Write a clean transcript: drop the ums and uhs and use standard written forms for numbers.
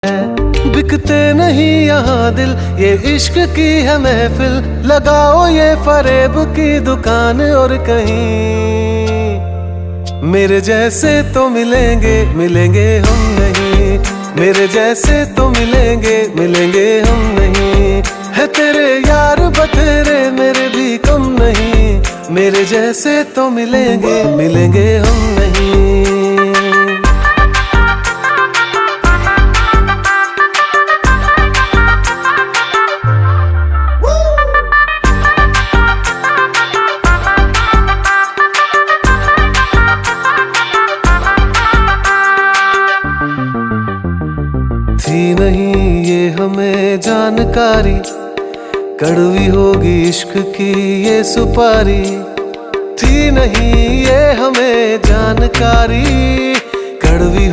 बिकते नहीं यहाँ दिल, ये इश्क की है महफिल। लगाओ ये फरेब की दुकान और कहीं मेरे जैसे तो मिलेंगे, मिलेंगे हम नहीं। मेरे जैसे तो मिलेंगे, मिलेंगे हम नहीं। है तेरे यार बतेरे, मेरे भी कम नहीं। मेरे जैसे तो मिलेंगे, मिलेंगे हम नहीं। थी नहीं ये हमें जानकारी, कड़वी होगी इश्क की ये सुपारी। थी नहीं ये हमें जानकारी, कड़वी